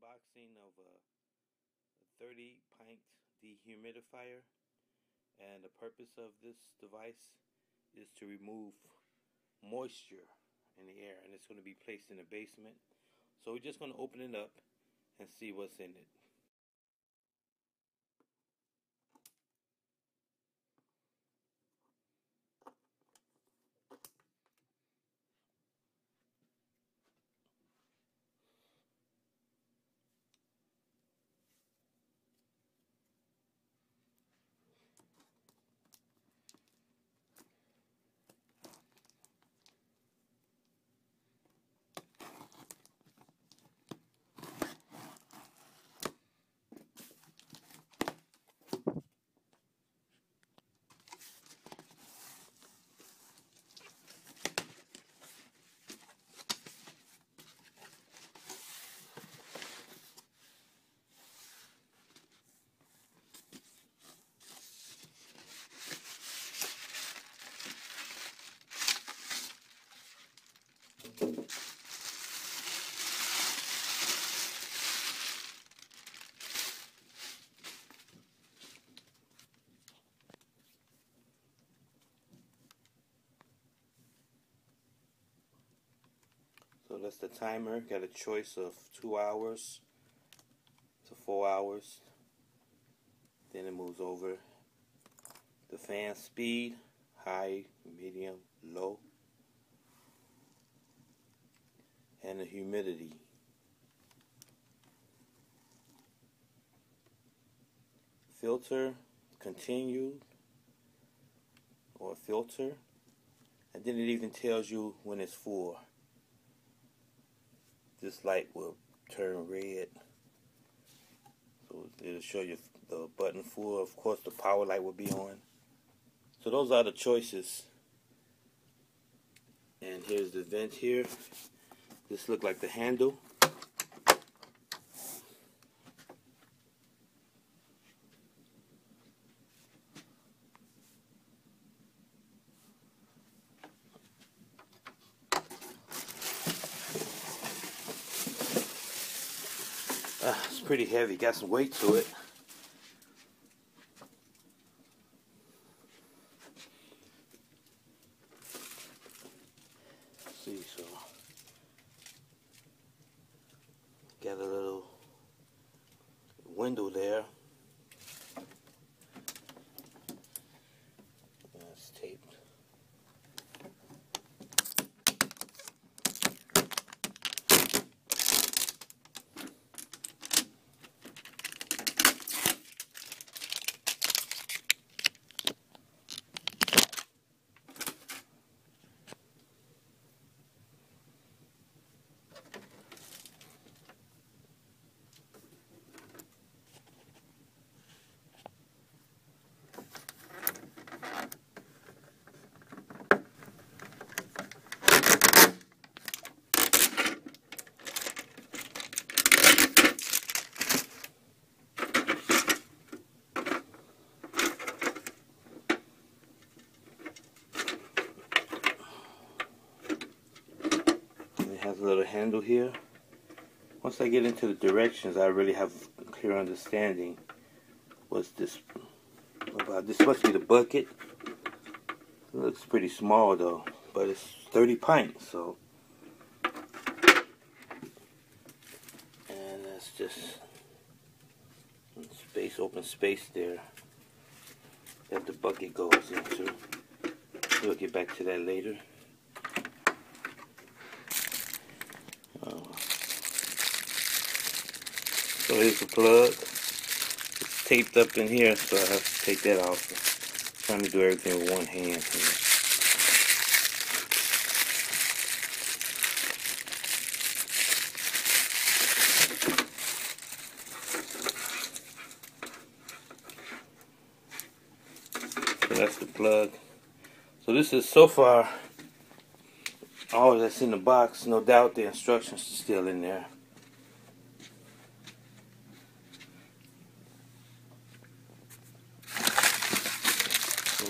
unboxing of a 30 pint dehumidifier, and the purpose of this device is to remove moisture in the air, and it's going to be placed in the basement. So we're just going to open it up and see what's in it. So that's the timer. Got a choice of 2 hours to 4 hours. Then it moves over the fan speed, high, medium, low, and the humidity. Filter, continued, or filter, and then it even tells you when it's full. This light will turn red, so it'll show you the button full. Of course, the power light will be on. So those are the choices. And here's the vent here. This looks like the handle. It's pretty heavy, got some weight to it. Let's see, so got a little window there. It's taped. Has a little handle here. Once I get into the directions, I really have a clear understanding. What's this about? This must be the bucket. It looks pretty small though, but it's 30 pints, so. And that's just space, open space there that the bucket goes into. We'll get back to that later. So here's the plug. It's taped up in here, so I have to take that off. I'm trying to do everything with one hand here. So that's the plug. So this is so far all that's in the box. No doubt the instructions are still in there.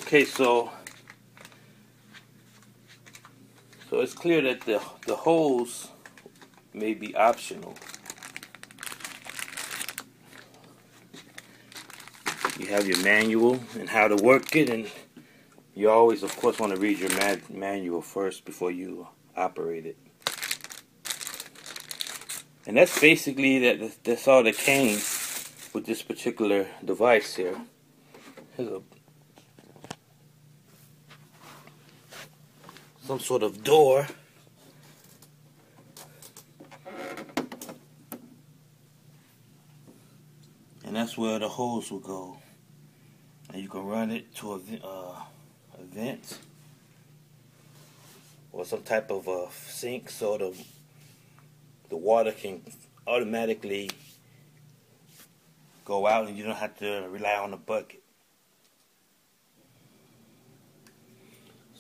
Okay, so it's clear that the hose may be optional. You have your manual and how to work it, and you always, of course, want to read your manual first before you operate it. And that's basically that's all that came with this particular device here. Here's some sort of door. And that's where the hose will go. And you can run it to a vent or some type of sink, so the water can automatically go out and you don't have to rely on the bucket.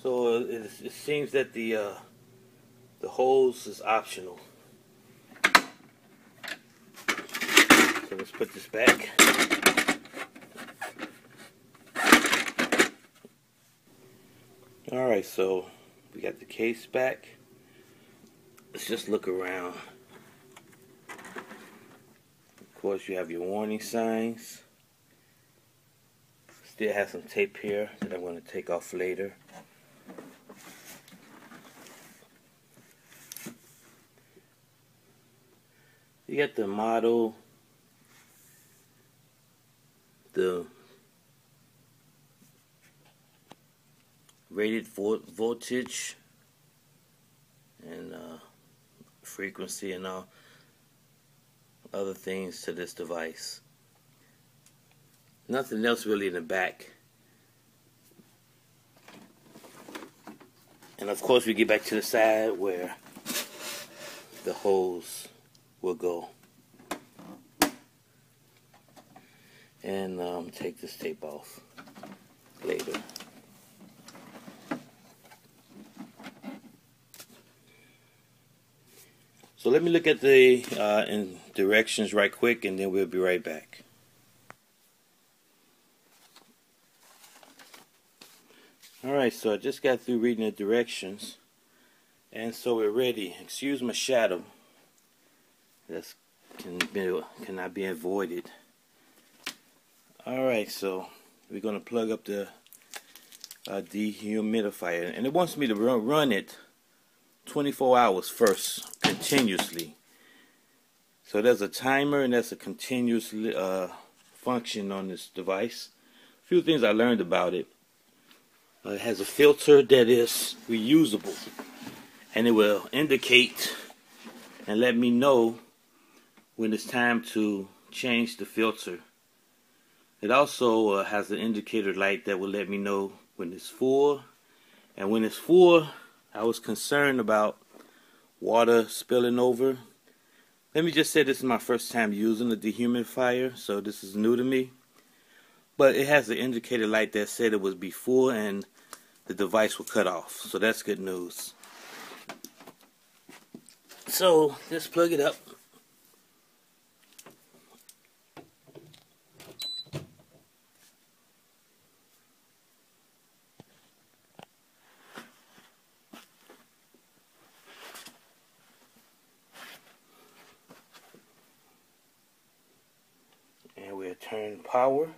So it seems that the hose is optional. So let's put this back. Alright, so we got the case back. Let's just look around. Of course, you have your warning signs. Still have some tape here that I'm going to take off later. You got the model, the rated voltage and frequency and all other things to this device. Nothing else really in the back. And of course we get back to the side where the hose will go. And take this tape off later. So let me look at the directions right quick, and then we'll be right back. Alright, so I just got through reading the directions, and so we're ready. Excuse my shadow. That cannot be avoided. Alright, so we're going to plug up the dehumidifier, and it wants me to run it 24 hours first, continuously. So there's a timer and there's a continuous function on this device. A few things I learned about it. It has a filter that is reusable, and it will indicate and let me know when it's time to change the filter. It also has an indicator light that will let me know when it's full. And when it's full, I was concerned about water spilling over. Let me just say this is my first time using the dehumidifier, so this is new to me. But it has an indicator light that said it would be full and the device will cut off. So that's good news. So let's plug it up. And we'll turn power.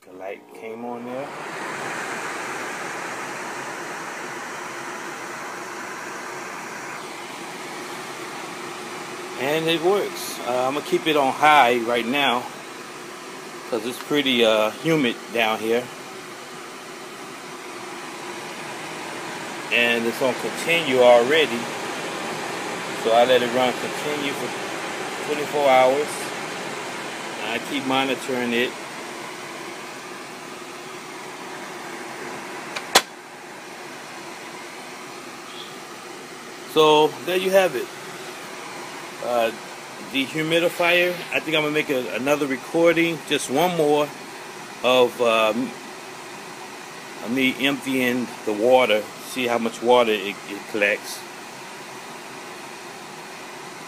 The light came on there. And it works. I'm going to keep it on high right now because it's pretty humid down here. And it's on continue already, so I let it run continue for 24 hours. I keep monitoring it. So there you have it. Dehumidifier. I think I'm gonna make another recording, just one more, of me emptying the water. See how much water it collects.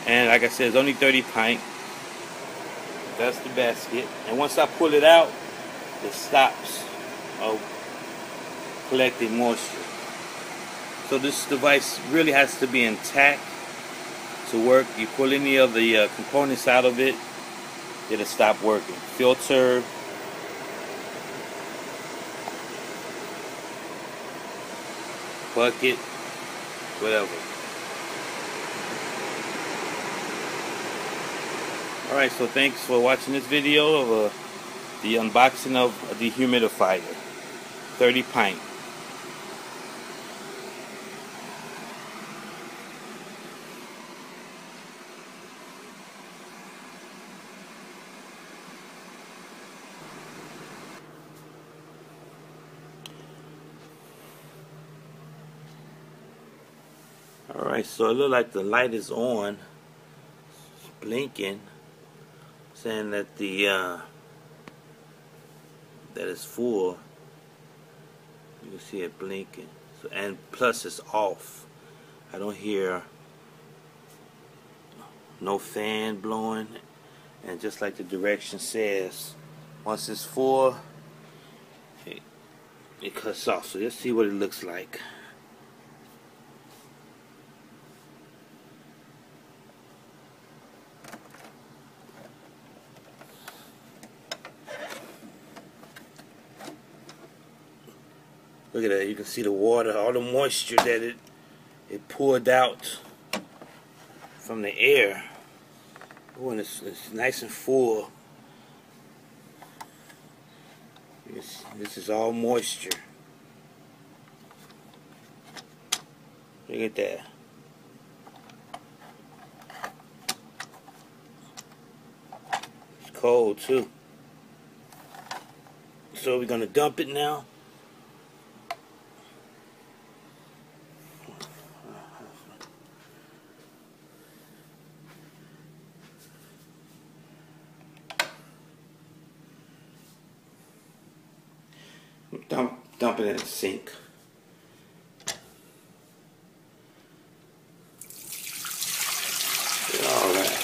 And like I said, it's only 30 pint. That's the basket. And once I pull it out, it stops collecting moisture. So this device really has to be intact to work. You pull any of the components out of it, it'll stop working. Filter, bucket, whatever. Alright, so thanks for watching this video of the unboxing of a dehumidifier. 30 pint. Alright, so it looks like the light is on. It's blinking, saying that that it's full. You can see it blinking. So, and plus it's off. I don't hear no fan blowing, and just like the direction says, once it's full, it cuts off. So let's see what it looks like. Look at that, you can see the water, all the moisture that it poured out from the air. Oh, and it's nice and full. This is all moisture. Look at that. It's cold too. So we're gonna dump it now. Dump it in the sink. All right.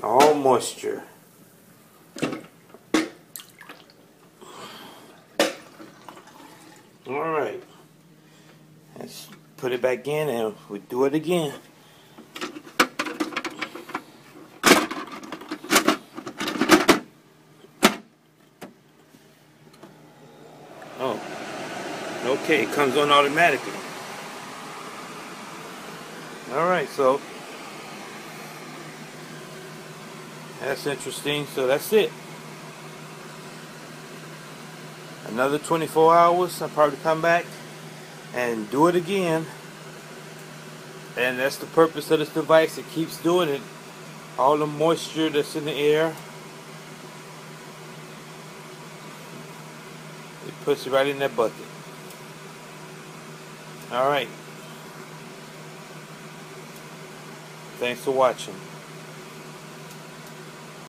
All moisture. All right. Let's put it back in and we do it again. Oh, okay, it comes on automatically. Alright, so that's interesting. So that's it. Another 24 hours, I'll probably come back and do it again. And that's the purpose of this device. It keeps doing it. All the moisture that's in the air, it puts it right in that bucket. Alright. Thanks for watching.